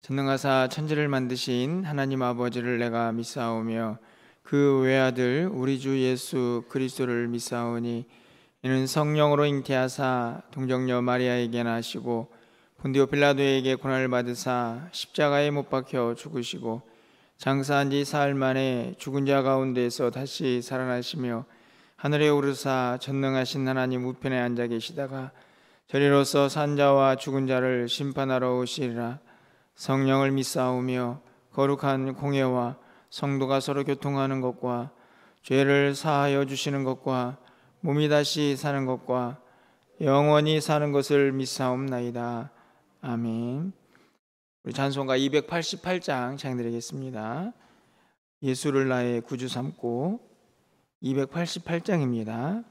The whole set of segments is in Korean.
전능하사 천지를 만드신 하나님 아버지를 내가 믿사오며 그 외아들 우리 주 예수 그리스도를 믿사오니 이는 성령으로 잉태하사 동정녀 마리아에게 나시고 본디오 빌라도에게 고난을 받으사 십자가에 못 박혀 죽으시고 장사한 지 사흘 만에 죽은 자 가운데서 다시 살아나시며 하늘에 오르사 전능하신 하나님 우편에 앉아 계시다가 저리로서 산 자와 죽은 자를 심판하러 오시리라. 성령을 믿사오며 거룩한 공예와 성도가 서로 교통하는 것과 죄를 사하여 주시는 것과 몸이 다시 사는 것과 영원히 사는 것을 믿사옵나이다. 아멘. 우리 찬송가 288장 찬양드리겠습니다. 예수를 나의 구주 삼고 288장입니다.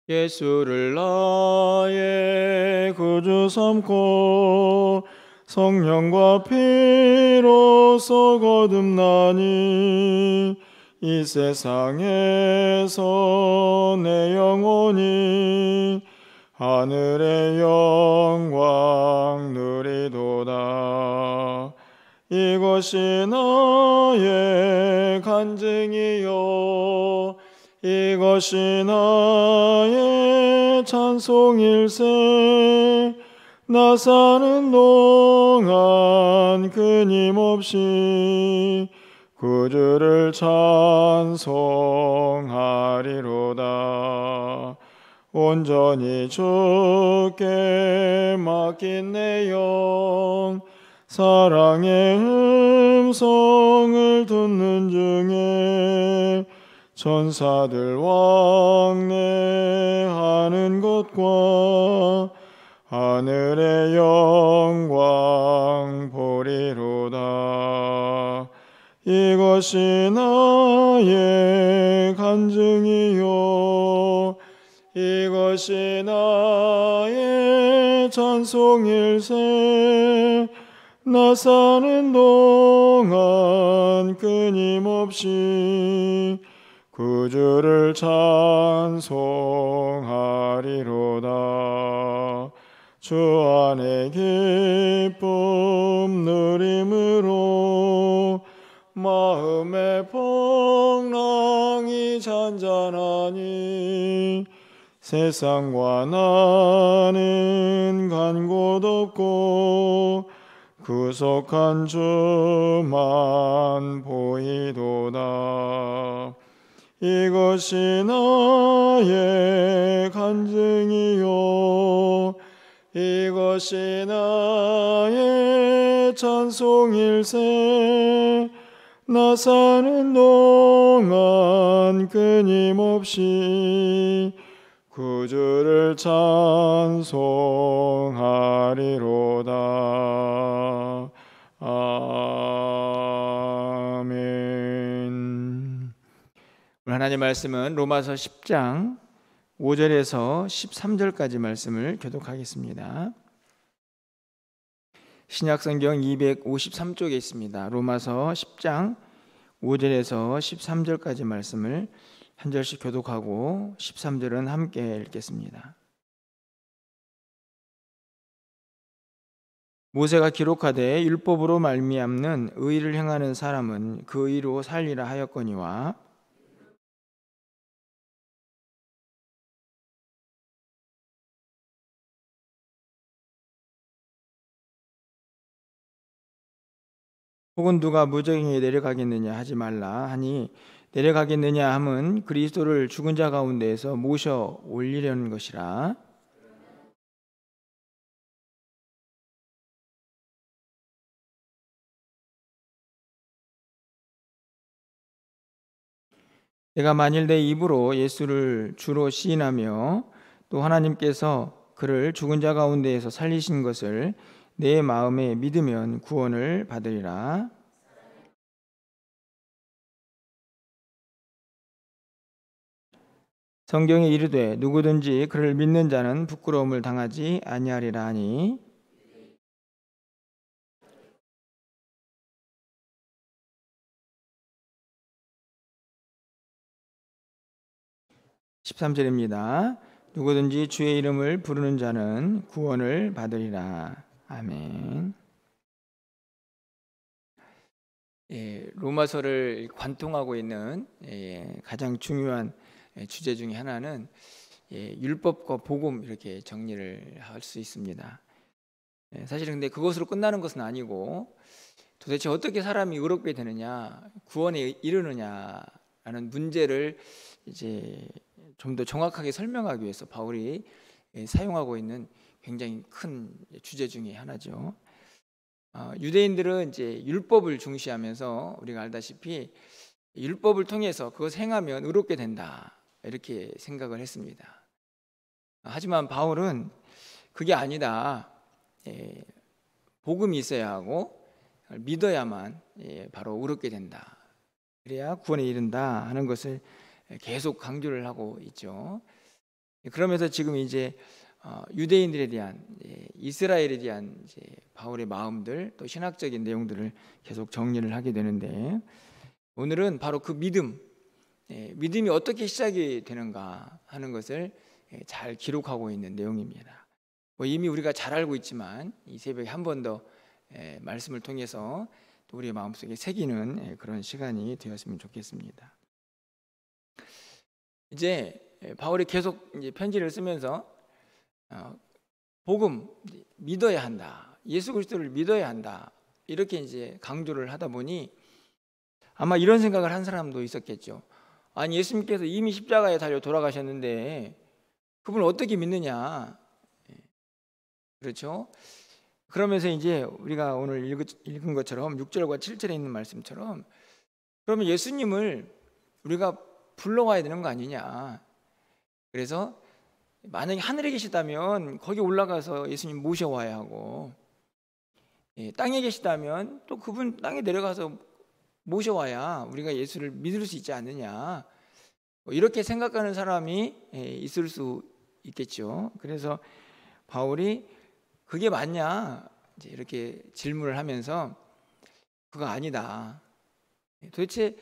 예수를 나의 구주 삼고 성령과 피로써 거듭나니 이 세상에서 내 영혼이 하늘의 영광 누리도다. 이것이 나의 간증이요 이것이 나의 찬송일세. 나 사는 동안 끊임없이 구주를 찬송하리로다. 온전히 주께 맡긴 내 영 사랑의 음성을 듣는 중에 천사들 왕래하는 것과 하늘의 영광 보리로다. 이것이 나의 간증이요 이것이 나의 찬송일세. 나 사는 동안 끊임없이 구주를 찬송하리로다. 주 안에 기쁨 누림으로 마음의 풍랑이 잔잔하니 세상과 나는 간 곳 없고 구속한 주만 보이도다. 이것이 나의 간증이요 이것이 나의 찬송일세. 나 사는 동안 끊임없이 구주를 찬송하리로다. 아멘. 하나님의 말씀은 로마서 10장 5절에서 13절까지 말씀을 교독하겠습니다. 신약성경 253쪽에 있습니다. 로마서 10장 5절에서 13절까지 말씀을 한 절씩 교독하고 13절은 함께 읽겠습니다. 모세가 기록하되 율법으로 말미암는 의를 행하는 사람은 그 의로 살리라 하였거니와 혹은 누가 무적행에 내려가겠느냐 하지 말라 하니 내려가겠느냐 함은 그리스도를 죽은 자 가운데에서 모셔 올리려는 것이라. 내가 만일 내 입으로 예수를 주로 시인하며 또 하나님께서 그를 죽은 자 가운데에서 살리신 것을 내 마음에 믿으면 구원을 받으리라. 성경에 이르되 누구든지 그를 믿는 자는 부끄러움을 당하지 아니하리라 하니 13절입니다. 누구든지 주의 이름을 부르는 자는 구원을 받으리라. 아멘. 로마서를 관통하고 있는 가장 중요한 주제 중에 하나는 율법과 복음, 이렇게 정리를 할 수 있습니다. 사실은 근데 그것으로 끝나는 것은 아니고, 도대체 어떻게 사람이 의롭게 되느냐, 구원에 이르느냐라는 문제를 이제 좀 더 정확하게 설명하기 위해서 바울이 사용하고 있는 굉장히 큰 주제 중에 하나죠. 유대인들은 이제 율법을 중시하면서, 우리가 알다시피 율법을 통해서 그것을 행하면 의롭게 된다, 이렇게 생각을 했습니다. 하지만 바울은 그게 아니다. 복음이 있어야 하고 믿어야만 바로 의롭게 된다, 그래야 구원에 이른다 하는 것을 계속 강조를 하고 있죠. 그러면서 지금 이제 유대인들에 대한, 이스라엘에 대한 이제 바울의 마음들, 또 신학적인 내용들을 계속 정리를 하게 되는데, 오늘은 바로 그 믿음이 어떻게 시작이 되는가 하는 것을 잘 기록하고 있는 내용입니다. 이미 우리가 잘 알고 있지만 이 새벽에 한 번 더 말씀을 통해서 또 우리의 마음속에 새기는 그런 시간이 되었으면 좋겠습니다. 이제 바울이 계속 이제 편지를 쓰면서 복음 믿어야 한다, 예수 그리스도를 믿어야 한다, 이렇게 이제 강조를 하다 보니 아마 이런 생각을 한 사람도 있었겠죠. 아니, 예수님께서 이미 십자가에 달려 돌아가셨는데 그분을 어떻게 믿느냐, 그렇죠? 그러면서 이제 우리가 오늘 읽은 것처럼 6절과 7절에 있는 말씀처럼, 그러면 예수님을 우리가 불러와야 되는 거 아니냐, 그래서 만약에 하늘에 계시다면 거기 올라가서 예수님 모셔와야 하고, 땅에 계시다면 또 그분 땅에 내려가서 모셔와야 우리가 예수를 믿을 수 있지 않느냐, 이렇게 생각하는 사람이 있을 수 있겠죠. 그래서 바울이 그게 맞냐, 이제 이렇게 질문을 하면서 그거 아니다, 도대체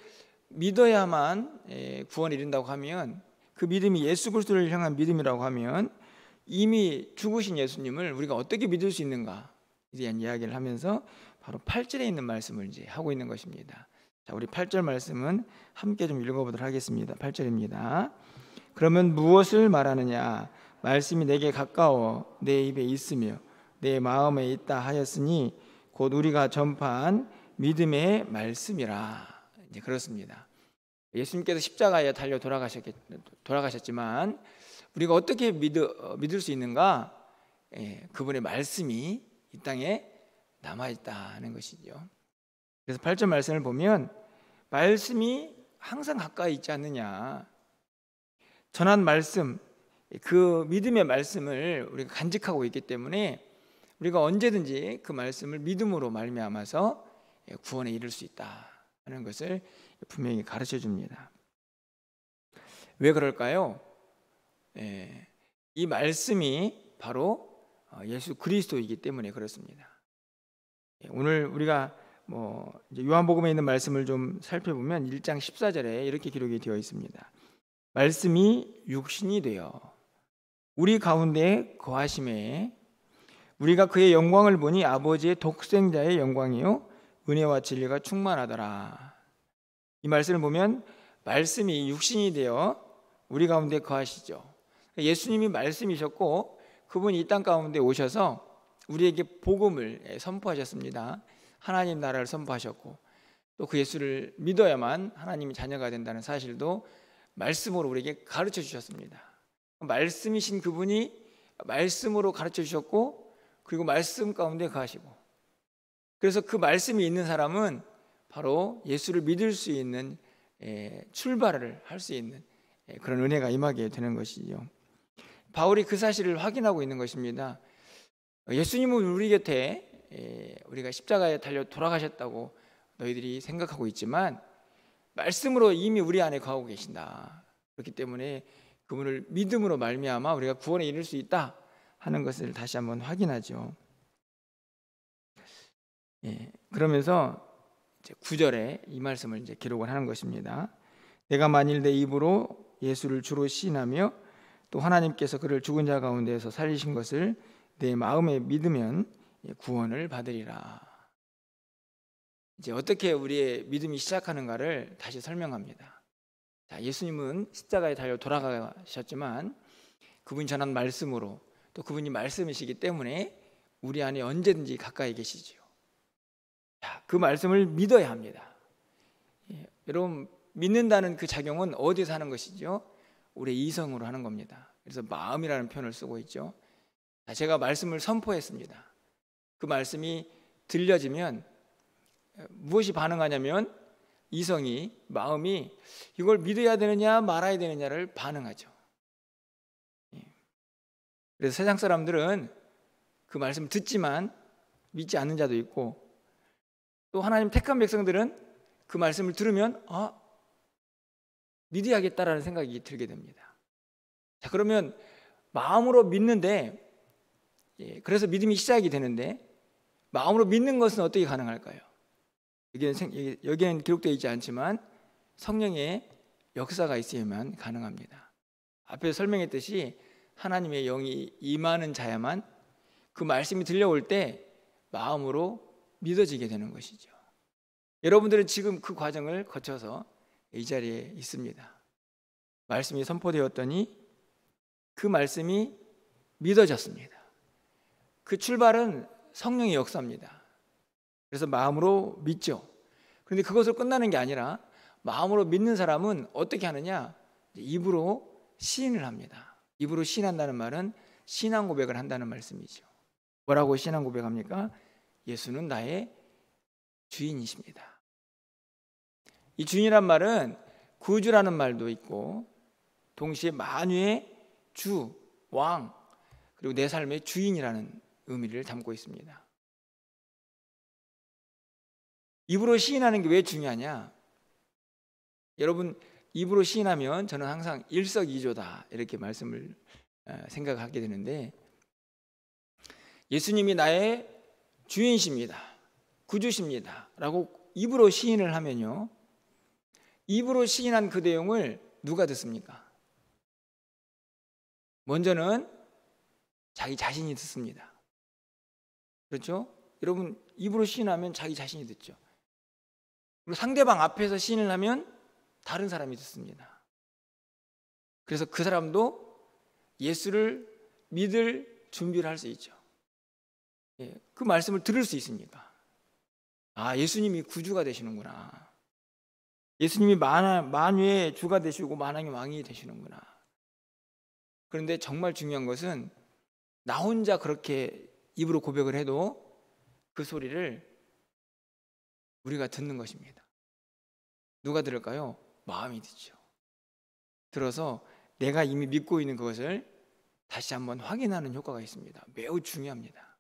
믿어야만 구원에 이른다고 하면, 그 믿음이 예수 그리스도를 향한 믿음이라고 하면 이미 죽으신 예수님을 우리가 어떻게 믿을 수 있는가에 대한 이야기를 하면서 바로 8절에 있는 말씀을 이제 하고 있는 것입니다. 자, 우리 8절 말씀은 함께 좀 읽어보도록 하겠습니다. 8절입니다. 그러면 무엇을 말하느냐, 말씀이 내게 가까워 내 입에 있으며 내 마음에 있다 하였으니 곧 우리가 전파한 믿음의 말씀이라. 이제 그렇습니다. 예수님께서 십자가에 달려 돌아가셨지만 우리가 어떻게 믿을 수 있는가? 그분의 말씀이 이 땅에 남아있다는 것이죠. 그래서 8절 말씀을 보면 말씀이 항상 가까이 있지 않느냐, 전한 말씀, 그 믿음의 말씀을 우리가 간직하고 있기 때문에 우리가 언제든지 그 말씀을 믿음으로 말미암아서 구원에 이를 수 있다 하는 것을 분명히 가르쳐 줍니다. 왜 그럴까요? 이 말씀이 바로 예수 그리스도이기 때문에 그렇습니다. 오늘 우리가 이제 요한복음에 있는 말씀을 좀 살펴보면 1장 14절에 이렇게 기록이 되어 있습니다. 말씀이 육신이 되어 우리 가운데 거하심에 우리가 그의 영광을 보니 아버지의 독생자의 영광이요 은혜와 진리가 충만하더라. 이 말씀을 보면 말씀이 육신이 되어 우리 가운데 거하시죠. 예수님이 말씀이셨고 그분이 이 땅 가운데 오셔서 우리에게 복음을 선포하셨습니다. 하나님 나라를 선포하셨고 또 그 예수를 믿어야만 하나님의 자녀가 된다는 사실도 말씀으로 우리에게 가르쳐 주셨습니다. 말씀이신 그분이 말씀으로 가르쳐 주셨고 그리고 말씀 가운데 거하시고, 그래서 그 말씀이 있는 사람은 바로 예수를 믿을 수 있는 출발을 할 수 있는 그런 은혜가 임하게 되는 것이죠. 바울이 그 사실을 확인하고 있는 것입니다. 예수님은 우리 곁에 우리가 십자가에 달려 돌아가셨다고 너희들이 생각하고 있지만 말씀으로 이미 우리 안에 거하고 계신다. 그렇기 때문에 그분을 믿음으로 말미암아 우리가 구원에 이를 수 있다 하는 것을 다시 한번 확인하죠. 그러면서 이제 9절에 이 말씀을 이제 기록을 하는 것입니다. 내가 만일 내 입으로 예수를 주로 시인하며 또 하나님께서 그를 죽은 자 가운데에서 살리신 것을 내 마음에 믿으면 구원을 받으리라. 이제 어떻게 우리의 믿음이 시작하는가를 다시 설명합니다. 자, 예수님은 십자가에 달려 돌아가셨지만 그분이 전한 말씀으로 또 그분이 말씀이시기 때문에 우리 안에 언제든지 가까이 계시지요. 자, 그 말씀을 믿어야 합니다. 여러분, 믿는다는 그 작용은 어디서 하는 것이죠? 우리의 이성으로 하는 겁니다. 그래서 마음이라는 표현을 쓰고 있죠. 자, 제가 말씀을 선포했습니다. 그 말씀이 들려지면 무엇이 반응하냐면 이성이, 마음이 이걸 믿어야 되느냐 말아야 되느냐를 반응하죠. 그래서 세상 사람들은 그 말씀을 듣지만 믿지 않는 자도 있고, 또 하나님 택한 백성들은 그 말씀을 들으면 믿어야겠다라는 생각이 들게 됩니다. 자, 그러면 마음으로 믿는데, 그래서 믿음이 시작이 되는데, 마음으로 믿는 것은 어떻게 가능할까요? 여기에는 기록되어 있지 않지만 성령의 역사가 있어야만 가능합니다. 앞에서 설명했듯이 하나님의 영이 임하는 자야만 그 말씀이 들려올 때 마음으로 믿어지게 되는 것이죠. 여러분들은 지금 그 과정을 거쳐서 이 자리에 있습니다. 말씀이 선포되었더니 그 말씀이 믿어졌습니다. 그 출발은 성령의 역사입니다. 그래서 마음으로 믿죠. 그런데 그것으로 끝나는 게 아니라 마음으로 믿는 사람은 어떻게 하느냐? 입으로 시인을 합니다. 입으로 시인한다는 말은 신앙 고백을 한다는 말씀이죠. 뭐라고 신앙 고백합니까? 예수는 나의 주인이십니다. 이 주인이란 말은 구주라는 말도 있고 동시에 만유의 주, 왕, 그리고 내 삶의 주인이라는 의미를 담고 있습니다. 입으로 시인하는 게 왜 중요하냐? 여러분, 입으로 시인하면 저는 항상 일석이조다 이렇게 말씀을 생각하게 되는데, 예수님이 나의 주인이십니다, 구주십니다 라고 입으로 시인을 하면요, 입으로 시인한 그 내용을 누가 듣습니까? 먼저는 자기 자신이 듣습니다. 그렇죠? 여러분, 입으로 시인하면 자기 자신이 듣죠. 그리고 상대방 앞에서 시인을 하면 다른 사람이 듣습니다. 그래서 그 사람도 예수를 믿을 준비를 할 수 있죠. 그 말씀을 들을 수 있으니까, 예수님이 구주가 되시는구나, 예수님이 만유의 주가 되시고 만왕의 왕이 되시는구나. 그런데 정말 중요한 것은 나 혼자 그렇게 입으로 고백을 해도 그 소리를 우리가 듣는 것입니다. 누가 들을까요? 마음이 듣죠. 들어서 내가 이미 믿고 있는 그것을 다시 한번 확인하는 효과가 있습니다. 매우 중요합니다.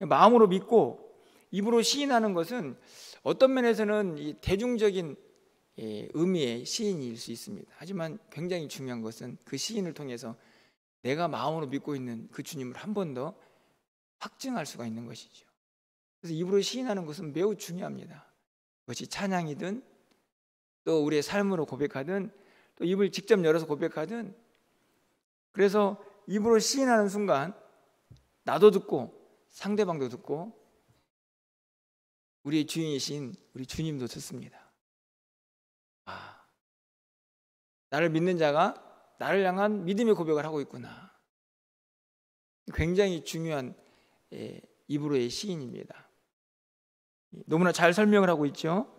마음으로 믿고 입으로 시인하는 것은 어떤 면에서는 이 대중적인 의미의 시인일 수 있습니다. 하지만 굉장히 중요한 것은 그 시인을 통해서 내가 마음으로 믿고 있는 그 주님을 한 번 더 확증할 수가 있는 것이죠. 그래서 입으로 시인하는 것은 매우 중요합니다. 그것이 찬양이든 또 우리의 삶으로 고백하든 또 입을 직접 열어서 고백하든, 그래서 입으로 시인하는 순간 나도 듣고 상대방도 듣고 우리의 주인이신 우리 주님도 듣습니다. 나를 믿는 자가 나를 향한 믿음의 고백을 하고 있구나. 굉장히 중요한 입으로의 시인입니다. 너무나 잘 설명을 하고 있죠.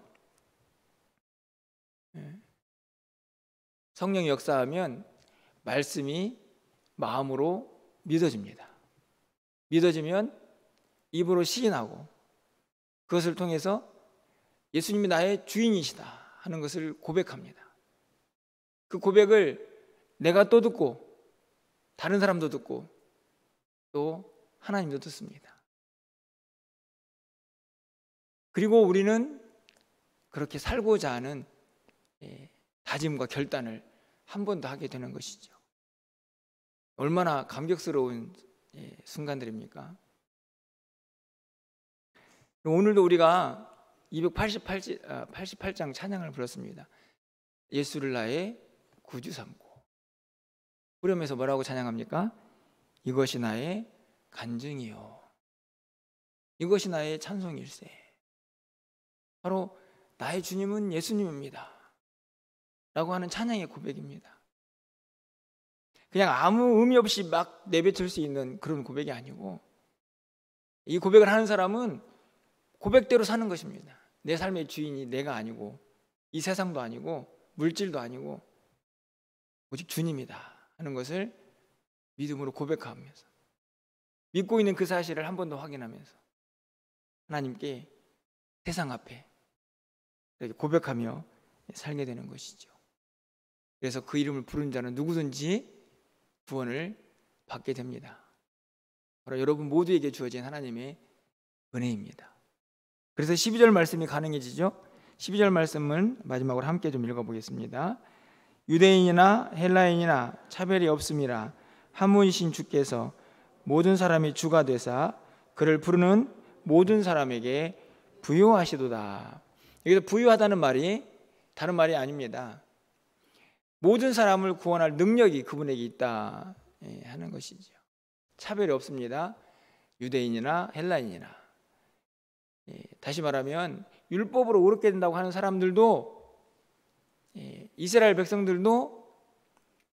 성령이 역사하면 말씀이 마음으로 믿어집니다. 믿어지면 입으로 시인하고 그것을 통해서 예수님이 나의 주인이시다 하는 것을 고백합니다. 그 고백을 내가 또 듣고 다른 사람도 듣고 또 하나님도 듣습니다. 그리고 우리는 그렇게 살고자 하는 다짐과 결단을 한 번 더 하게 되는 것이죠. 얼마나 감격스러운 순간들입니까? 오늘도 우리가 288장 찬양을 불렀습니다. 예수를 나의 구주 삼고. 그러면서 뭐라고 찬양합니까? 이것이 나의 간증이요, 이것이 나의 찬송일세. 바로 나의 주님은 예수님입니다 라고 하는 찬양의 고백입니다. 그냥 아무 의미 없이 막 내뱉을 수 있는 그런 고백이 아니고, 이 고백을 하는 사람은 고백대로 사는 것입니다. 내 삶의 주인이 내가 아니고, 이 세상도 아니고, 물질도 아니고, 오직 주님이다 하는 것을 믿음으로 고백하면서, 믿고 있는 그 사실을 한 번 더 확인하면서 하나님께 세상 앞에 이렇게 고백하며 살게 되는 것이죠. 그래서 그 이름을 부르는 자는 누구든지 구원을 받게 됩니다. 바로 여러분 모두에게 주어진 하나님의 은혜입니다. 그래서 12절 말씀이 가능해지죠. 12절 말씀을 마지막으로 함께 좀 읽어보겠습니다. 유대인이나 헬라인이나 차별이 없음이라 한 분이신 주께서 모든 사람이 주가 되사 그를 부르는 모든 사람에게 부요하시도다. 여기서 부요하다는 말이 다른 말이 아닙니다. 모든 사람을 구원할 능력이 그분에게 있다 하는 것이죠. 차별이 없습니다. 유대인이나 헬라인이나. 다시 말하면 율법으로 의롭게 된다고 하는 사람들도, 이스라엘 백성들도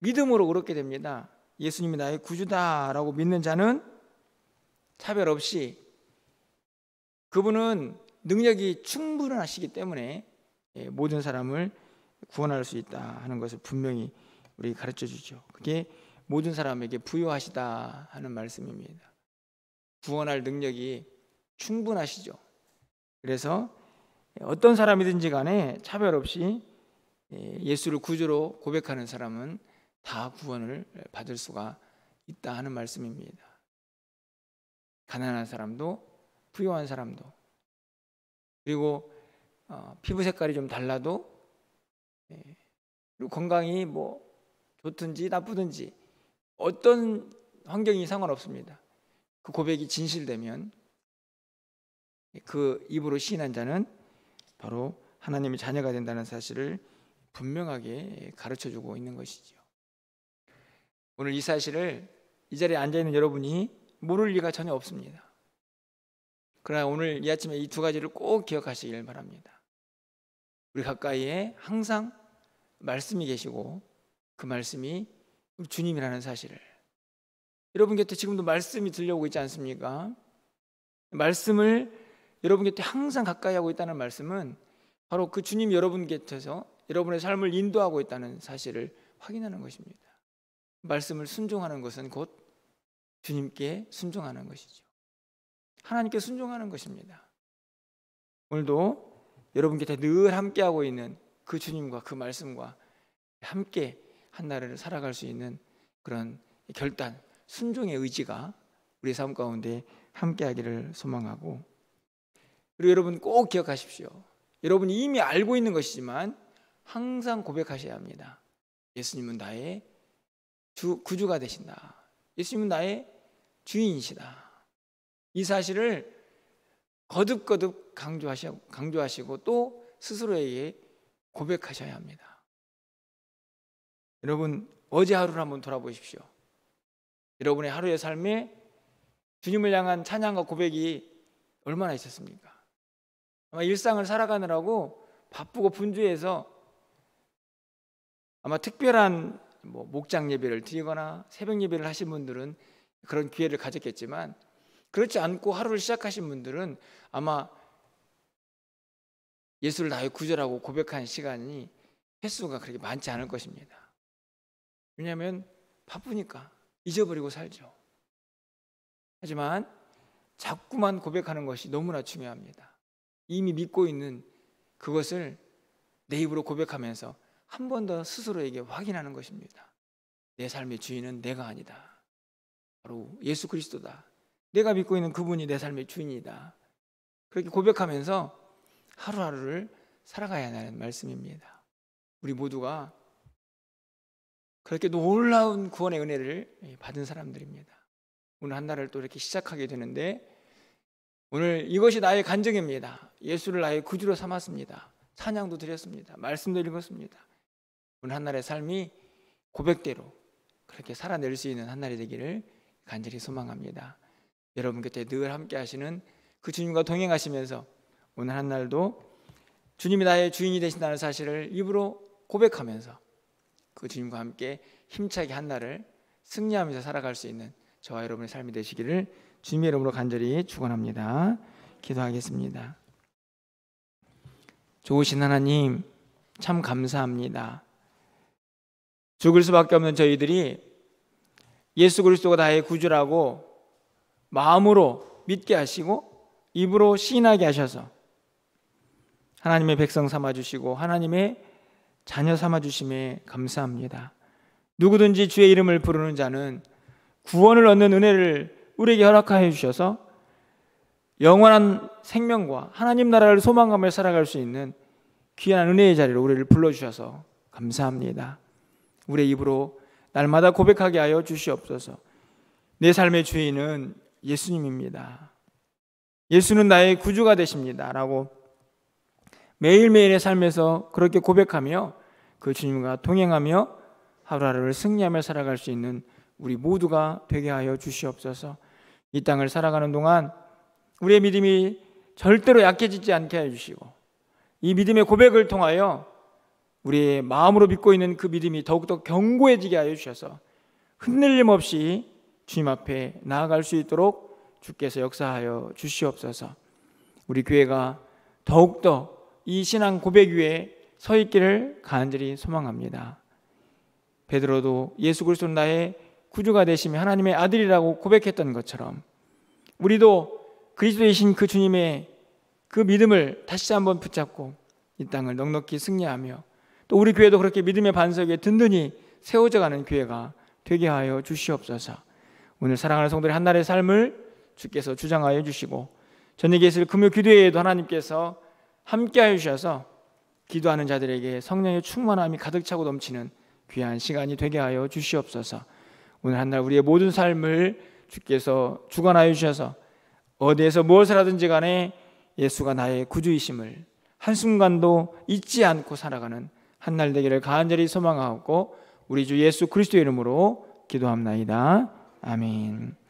믿음으로 의롭게 됩니다. 예수님이 나의 구주다라고 믿는 자는 차별 없이, 그분은 능력이 충분하시기 때문에 모든 사람을 구원할 수 있다 하는 것을 분명히 우리 가르쳐 주죠. 그게 모든 사람에게 부요하시다 하는 말씀입니다. 구원할 능력이 충분하시죠. 그래서 어떤 사람이든지 간에 차별 없이 예수를 구주로 고백하는 사람은 다 구원을 받을 수가 있다 하는 말씀입니다. 가난한 사람도 부유한 사람도, 그리고 피부 색깔이 좀 달라도, 그리고 건강이 뭐 좋든지 나쁘든지 어떤 환경이 상관없습니다. 그 고백이 진실되면 그 입으로 시인한 자는 바로 하나님의 자녀가 된다는 사실을 분명하게 가르쳐주고 있는 것이죠. 오늘 이 사실을 이 자리에 앉아있는 여러분이 모를 리가 전혀 없습니다. 그러나 오늘 이 아침에 이 두 가지를 꼭 기억하시길 바랍니다. 우리 가까이에 항상 말씀이 계시고 그 말씀이 우리 주님이라는 사실을, 여러분 곁에 지금도 말씀이 들려오고 있지 않습니까? 말씀을 여러분 곁에 항상 가까이 하고 있다는 말씀은 바로 그 주님이 여러분 곁에서 여러분의 삶을 인도하고 있다는 사실을 확인하는 것입니다. 말씀을 순종하는 것은 곧 주님께 순종하는 것이죠. 하나님께 순종하는 것입니다. 오늘도 여러분 곁에 늘 함께하고 있는 그 주님과 그 말씀과 함께 한 날을 살아갈 수 있는 그런 결단, 순종의 의지가 우리 삶 가운데 함께하기를 소망하고, 그리고 여러분 꼭 기억하십시오. 여러분이 이미 알고 있는 것이지만 항상 고백하셔야 합니다. 예수님은 나의 구주가 되신다. 예수님은 나의 주인이시다. 이 사실을 거듭거듭 강조하시고 또 스스로에게 고백하셔야 합니다. 여러분 어제 하루를 한번 돌아보십시오. 여러분의 하루의 삶에 주님을 향한 찬양과 고백이 얼마나 있었습니까? 아마 일상을 살아가느라고 바쁘고 분주해서 아마 특별한 목장 예배를 드리거나 새벽 예배를 하신 분들은 그런 기회를 가졌겠지만, 그렇지 않고 하루를 시작하신 분들은 아마 예수를 나의 구주라고 고백한 시간이 횟수가 그렇게 많지 않을 것입니다. 왜냐하면 바쁘니까 잊어버리고 살죠. 하지만 자꾸만 고백하는 것이 너무나 중요합니다. 이미 믿고 있는 그것을 내 입으로 고백하면서 한 번 더 스스로에게 확인하는 것입니다. 내 삶의 주인은 내가 아니다. 바로 예수 그리스도다. 내가 믿고 있는 그분이 내 삶의 주인이다. 그렇게 고백하면서 하루하루를 살아가야 하는 말씀입니다. 우리 모두가 그렇게 놀라운 구원의 은혜를 받은 사람들입니다. 오늘 한 날을 또 이렇게 시작하게 되는데, 오늘 이것이 나의 간증입니다. 예수를 나의 구주로 삼았습니다. 찬양도 드렸습니다. 말씀도 읽었습니다. 오늘 한 날의 삶이 고백대로 그렇게 살아낼 수 있는 한 날이 되기를 간절히 소망합니다. 여러분 곁에 늘 함께 하시는 그 주님과 동행하시면서 오늘 한 날도 주님이 나의 주인이 되신다는 사실을 입으로 고백하면서 그 주님과 함께 힘차게 한 날을 승리하면서 살아갈 수 있는 저와 여러분의 삶이 되시기를 주님의 이름으로 간절히 축원합니다. 기도하겠습니다. 좋으신 하나님, 참 감사합니다. 죽을 수밖에 없는 저희들이 예수 그리스도가 나의 구주라고 마음으로 믿게 하시고 입으로 시인하게 하셔서 하나님의 백성 삼아주시고 하나님의 자녀 삼아주심에 감사합니다. 누구든지 주의 이름을 부르는 자는 구원을 얻는 은혜를 우리에게 허락하여 주셔서 영원한 생명과 하나님 나라를 소망하며 살아갈 수 있는 귀한 은혜의 자리로 우리를 불러주셔서 감사합니다. 우리의 입으로 날마다 고백하게 하여 주시옵소서. 내 삶의 주인은 예수님입니다. 예수는 나의 구주가 되십니다 라고 매일매일의 삶에서 그렇게 고백하며 그 주님과 동행하며 하루하루를 승리하며 살아갈 수 있는 우리 모두가 되게 하여 주시옵소서. 이 땅을 살아가는 동안 우리의 믿음이 절대로 약해지지 않게 해주시고 이 믿음의 고백을 통하여 우리의 마음으로 믿고 있는 그 믿음이 더욱더 견고해지게 하여 주셔서 흔들림 없이 주님 앞에 나아갈 수 있도록 주께서 역사하여 주시옵소서. 우리 교회가 더욱더 이 신앙 고백 위에 서 있기를 간절히 소망합니다. 베드로도 예수 그리스도는 나의 구주가 되시며 하나님의 아들이라고 고백했던 것처럼 우리도 그리스도이신 그 주님의 그 믿음을 다시 한번 붙잡고 이 땅을 넉넉히 승리하며 또 우리 교회도 그렇게 믿음의 반석에 든든히 세워져가는 교회가 되게 하여 주시옵소서. 오늘 사랑하는 성도의 한날의 삶을 주께서 주장하여 주시고 저녁에 있을 금요 기도회에도 하나님께서 함께하여 주셔서 기도하는 자들에게 성령의 충만함이 가득 차고 넘치는 귀한 시간이 되게 하여 주시옵소서. 오늘 한 날 우리의 모든 삶을 주께서 주관하여 주셔서 어디에서 무엇을 하든지 간에 예수가 나의 구주이심을 한순간도 잊지 않고 살아가는 한 날 되기를 간절히 소망하고 우리 주 예수 그리스도의 이름으로 기도합나이다. 아멘.